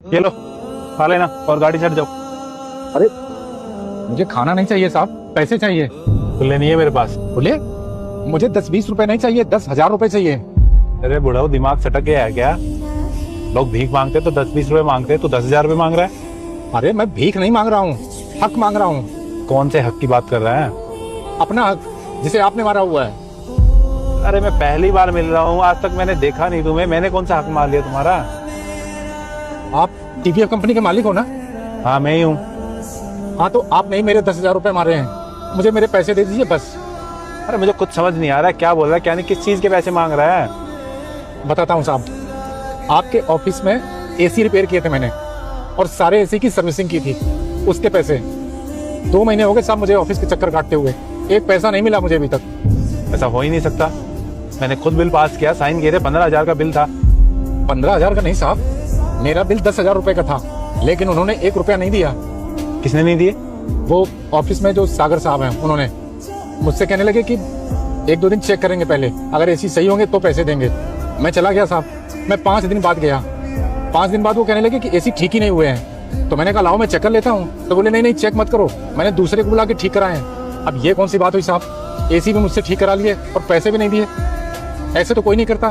ये लो, खा लेना और गाड़ी चढ़ जाओ। अरे मुझे खाना नहीं चाहिए साहब, पैसे चाहिए। खुले नहीं है मेरे पास। बोले मुझे 10-20 रुपए नहीं चाहिए, 10,000 रुपए चाहिए। अरे बुढ़ाओ, दिमाग सटक गया है क्या? लोग भीख मांगते तो 10-20 रुपए मांगते, तू 10,000 रुपए मांग रहा है। अरे मैं भीख नहीं मांग रहा हूँ, हक मांग रहा हूँ। कौन से हक की बात कर रहा है? अपना हक, जिसे आपने मारा हुआ है। अरे मैं पहली बार मिल रहा हूँ, आज तक मैंने देखा नहीं तुम्हें। मैंने कौन सा हक मार लिया तुम्हारा? आप टीवीएफ कंपनी के मालिक हो ना? हाँ मैं ही हूँ। हाँ तो आप नहीं मेरे 10,000 रुपए मारे हैं, मुझे मेरे पैसे दे दीजिए बस। अरे मुझे कुछ समझ नहीं आ रहा है, क्या बोल रहा है, क्या नहीं, किस चीज के पैसे मांग रहा है? बताता हूँ साहब, आपके ऑफिस में एसी रिपेयर किए थे मैंने और सारे एसी की सर्विसिंग की थी, उसके पैसे। 2 महीने हो गए साहब मुझे ऑफिस के चक्कर काटते हुए, एक पैसा नहीं मिला मुझे अभी तक। ऐसा हो ही नहीं सकता। मैंने खुद बिल पास किया, साइन किए थे, 15,000 का बिल था। 15,000 का नहीं साहब, मेरा बिल 10,000 रुपए का था, लेकिन उन्होंने 1 रुपया नहीं दिया। किसने नहीं दिए? वो ऑफिस में जो सागर साहब हैं, उन्होंने मुझसे कहने लगे कि 1-2 दिन चेक करेंगे पहले, अगर एसी सही होंगे तो पैसे देंगे। मैं चला गया साहब, मैं 5 दिन बाद गया। 5 दिन बाद वो कहने लगे कि एसी ठीक ही नहीं हुए हैं। तो मैंने कहा लाओ मैं चेक कर लेता हूँ। तो बोले नहीं नहीं चेक मत करो, मैंने दूसरे को बुला के ठीक कराए हैं। अब ये कौन सी बात हुई साहब, एसी भी मुझसे ठीक करा लिए और पैसे भी नहीं दिए। ऐसे तो कोई नहीं करता।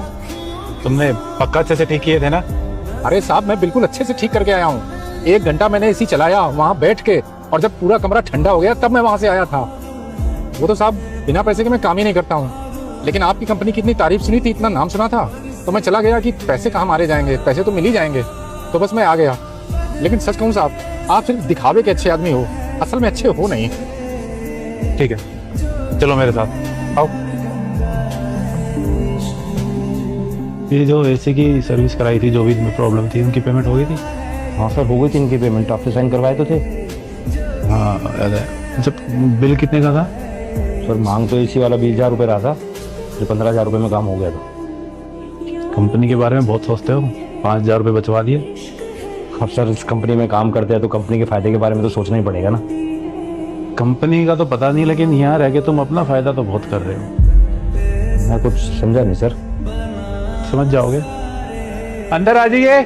तुमने पक्का अच्छे से ठीक किए थे ना? अरे साहब मैं बिल्कुल अच्छे से ठीक करके आया हूँ। 1 घंटा मैंने एसी चलाया वहाँ बैठ के, और जब पूरा कमरा ठंडा हो गया तब मैं वहाँ से आया था। वो तो साहब बिना पैसे के मैं काम ही नहीं करता हूँ, लेकिन आपकी कंपनी की इतनी तारीफ सुनी थी, इतना नाम सुना था, तो मैं चला गया कि पैसे कहाँ मारे जाएंगे, पैसे तो मिल ही जाएंगे। तो बस मैं आ गया। लेकिन सच कहूँ साहब, आप सिर्फ दिखावे के अच्छे आदमी हो, असल में अच्छे हो नहीं। ठीक है, चलो मेरे साथ आओ। ये जो एसी की सर्विस कराई थी, जो भी प्रॉब्लम थी, उनकी पेमेंट हो गई थी? हाँ सर हो गई थी इनकी पेमेंट, आपसे साइन करवाए तो थे। हाँ याद है। अच्छा बिल कितने का था? सर मांग तो एसी वाला 20,000 रुपये रहा था, जो 15,000 रुपये में काम हो गया था। कंपनी के बारे में बहुत सोचते हो, 5,000 रुपये बचवा दिए। अब सर इस कंपनी में काम करते हैं तो कंपनी के फायदे के बारे में तो सोचना ही पड़ेगा ना। कंपनी का तो पता नहीं, लेकिन यहाँ रह के तुम अपना फायदा तो बहुत कर रहे हो। मैं कुछ समझा नहीं सर। समझ जाओगे। अंदर आ जाइए।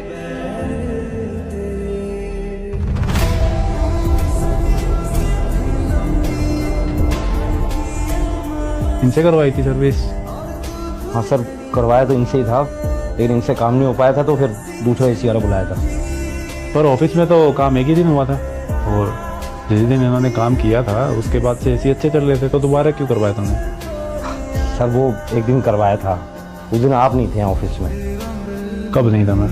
इनसे करवाई थी सर्विस? हाँ सर करवाया तो इनसे ही था, लेकिन इनसे काम नहीं हो पाया था तो फिर दूसरा एसी वाला बुलाया था। पर ऑफिस में तो काम एक ही दिन हुआ था, और जिस दिन इन्होंने काम किया था उसके बाद से एसी अच्छे चल रहे थे, तो दोबारा क्यों करवाया तुमने? सर वो एक दिन करवाया था, उस दिन आप नहीं थे ऑफिस में। कब नहीं था मैं?